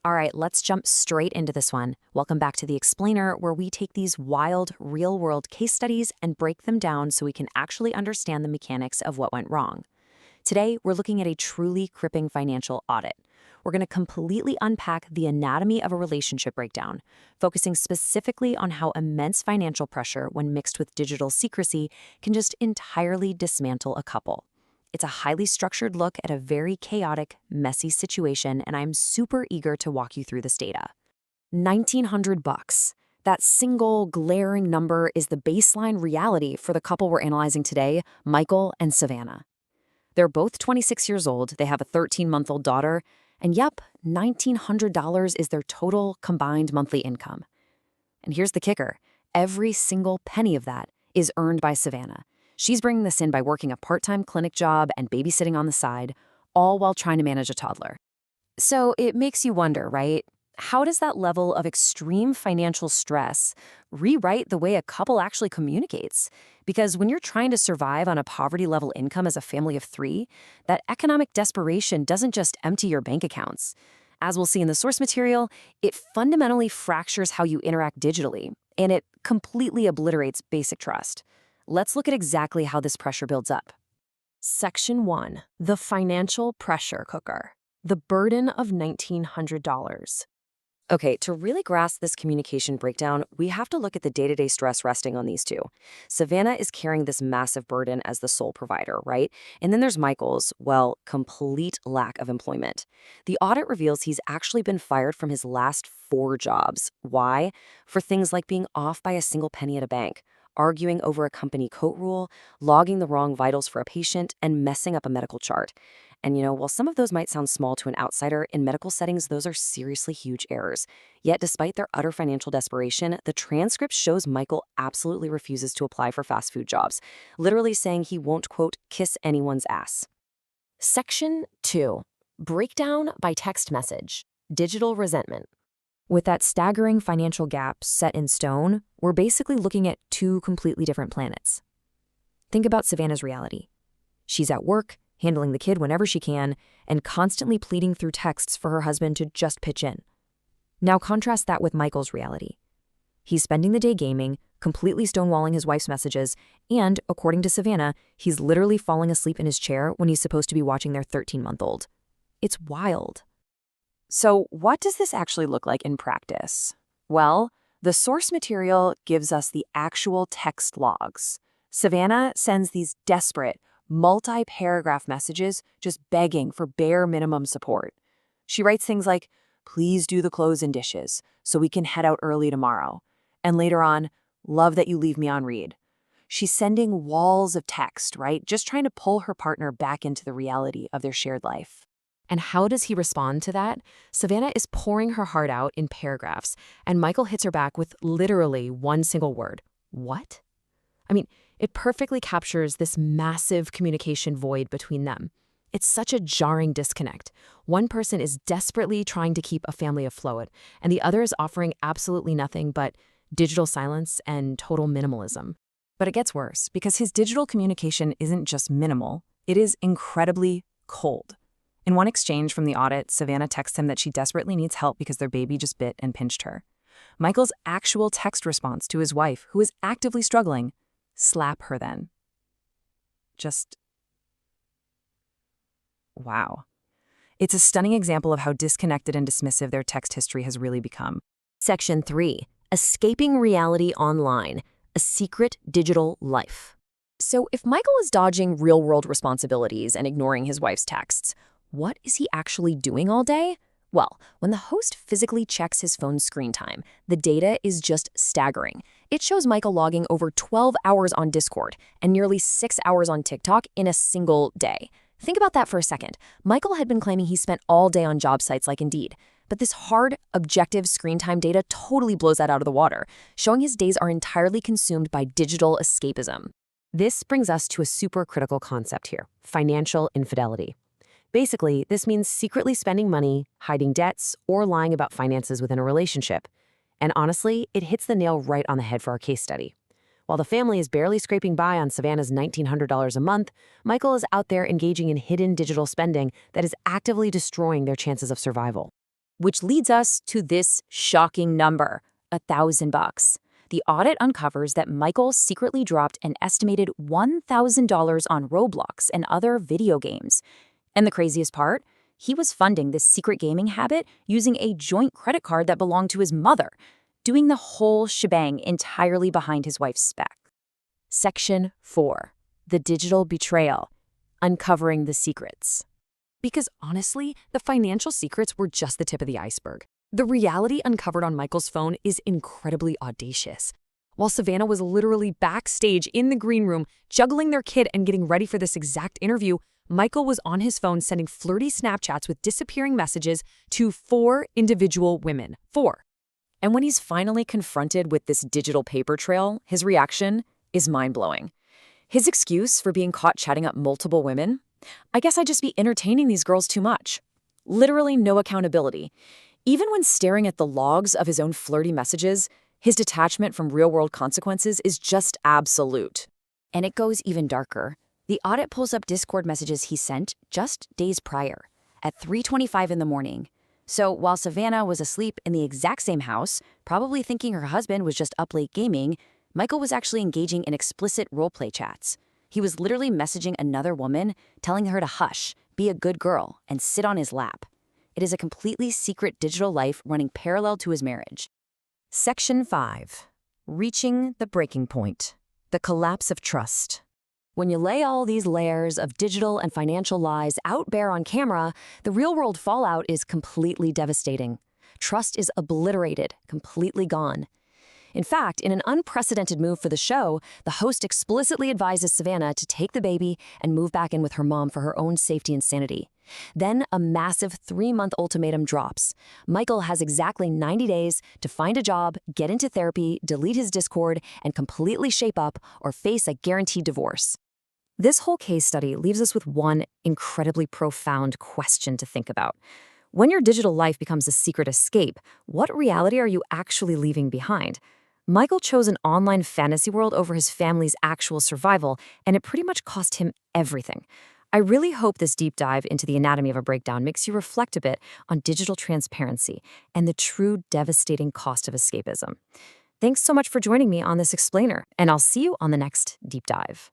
All right, let's jump straight into this one. Welcome back to The Explainer, where we take these wild, real world case studies and break them down so we can actually understand the mechanics of what went wrong. Today, we're looking at a truly crippling financial audit. We're going to completely unpack the anatomy of a relationship breakdown, focusing specifically on how immense financial pressure, when mixed with digital secrecy, can just entirely dismantle a couple. It's a highly structured look at a very chaotic, messy situation, and I'm super eager to walk you through this data. $1,900. That single glaring number is the baseline reality for the couple we're analyzing today, Michael and Savannah. They're both 26 years old, they have a 13-month-old daughter, and yep, $1,900 is their total combined monthly income. And here's the kicker. Every single penny of that is earned by Savannah. She's bringing this in by working a part-time clinic job and babysitting on the side, all while trying to manage a toddler. So it makes you wonder, right? How does that level of extreme financial stress rewrite the way a couple actually communicates? Because when you're trying to survive on a poverty-level income as a family of three, that economic desperation doesn't just empty your bank accounts. As we'll see in the source material, it fundamentally fractures how you interact digitally, and it completely obliterates basic trust. Let's look at exactly how this pressure builds up. Section 1. The financial pressure cooker. The burden of $1,900. Okay, to really grasp this communication breakdown, we have to look at the day-to-day stress resting on these two. Savannah is carrying this massive burden as the sole provider, right? And then there's Michael's, well, complete lack of employment. The audit reveals he's actually been fired from his last 4 jobs. Why? For things like being off by a single penny at a bank, arguing over a company code rule, logging the wrong vitals for a patient, and messing up a medical chart. And while some of those might sound small to an outsider, in medical settings, those are seriously huge errors. Yet, despite their utter financial desperation, the transcript shows Michael absolutely refuses to apply for fast food jobs, literally saying he won't, quote, kiss anyone's ass. Section 2. Breakdown by text message. Digital resentment. With that staggering financial gap set in stone, we're basically looking at 2 completely different planets. Think about Savannah's reality. She's at work, handling the kid whenever she can, and constantly pleading through texts for her husband to just pitch in. Now contrast that with Michael's reality. He's spending the day gaming, completely stonewalling his wife's messages, and, according to Savannah, he's literally falling asleep in his chair when he's supposed to be watching their 13-month-old. It's wild. So what does this actually look like in practice? Well, the source material gives us the actual text logs. Savannah sends these desperate, multi-paragraph messages just begging for bare minimum support. She writes things like, "Please do the clothes and dishes so we can head out early tomorrow." And later on, "Love that you leave me on read." She's sending walls of text, right? Just trying to pull her partner back into the reality of their shared life. And how does he respond to that? Savannah is pouring her heart out in paragraphs, and Michael hits her back with literally one single word. What? I mean, it perfectly captures this massive communication void between them. It's such a jarring disconnect. One person is desperately trying to keep a family afloat, and the other is offering absolutely nothing but digital silence and total minimalism. But it gets worse, because his digital communication isn't just minimal, it is incredibly cold. In one exchange from the audit, Savannah texts him that she desperately needs help because their baby just bit and pinched her. Michael's actual text response to his wife, who is actively struggling, "Slap her then." Just, wow. It's a stunning example of how disconnected and dismissive their text history has really become. Section 3. Escaping reality online. A secret digital life. So if Michael is dodging real-world responsibilities and ignoring his wife's texts, what is he actually doing all day? Well, when the host physically checks his phone's screen time, the data is just staggering. It shows Michael logging over 12 hours on Discord and nearly 6 hours on TikTok in a single day. Think about that for a second. Michael had been claiming he spent all day on job sites like Indeed, but this hard, objective screen time data totally blows that out of the water, showing his days are entirely consumed by digital escapism. This brings us to a super critical concept here: financial infidelity. Basically, this means secretly spending money, hiding debts, or lying about finances within a relationship. And honestly, it hits the nail right on the head for our case study. While the family is barely scraping by on Savannah's $1,900 a month, Michael is out there engaging in hidden digital spending that is actively destroying their chances of survival. Which leads us to this shocking number, $1,000. The audit uncovers that Michael secretly dropped an estimated $1,000 on Roblox and other video games. And the craziest part? He was funding this secret gaming habit using a joint credit card that belonged to his mother, doing the whole shebang entirely behind his wife's back. Section 4. The Digital Betrayal. Uncovering the Secrets. Because honestly, the financial secrets were just the tip of the iceberg. The reality uncovered on Michael's phone is incredibly audacious. While Savannah was literally backstage in the green room, juggling their kid and getting ready for this exact interview, Michael was on his phone sending flirty Snapchats with disappearing messages to 4 individual women. 4. And when he's finally confronted with this digital paper trail, his reaction is mind-blowing. His excuse for being caught chatting up multiple women? I guess I'd just be entertaining these girls too much. Literally no accountability. Even when staring at the logs of his own flirty messages, his detachment from real-world consequences is just absolute. And it goes even darker. The audit pulls up Discord messages he sent just days prior, at 3:25 in the morning. So while Savannah was asleep in the exact same house, probably thinking her husband was just up late gaming, Michael was actually engaging in explicit roleplay chats. He was literally messaging another woman, telling her to hush, be a good girl, and sit on his lap. It is a completely secret digital life running parallel to his marriage. Section 5. Reaching the breaking point. The collapse of trust. When you lay all these layers of digital and financial lies out bare on camera, the real-world fallout is completely devastating. Trust is obliterated, completely gone. In fact, in an unprecedented move for the show, the host explicitly advises Savannah to take the baby and move back in with her mom for her own safety and sanity. Then a massive 3-month ultimatum drops. Michael has exactly 90 days to find a job, get into therapy, delete his Discord, and completely shape up or face a guaranteed divorce. This whole case study leaves us with one incredibly profound question to think about. When your digital life becomes a secret escape, what reality are you actually leaving behind? Michael chose an online fantasy world over his family's actual survival, and it pretty much cost him everything. I really hope this deep dive into the anatomy of a breakdown makes you reflect a bit on digital transparency and the true devastating cost of escapism. Thanks so much for joining me on this explainer, and I'll see you on the next deep dive.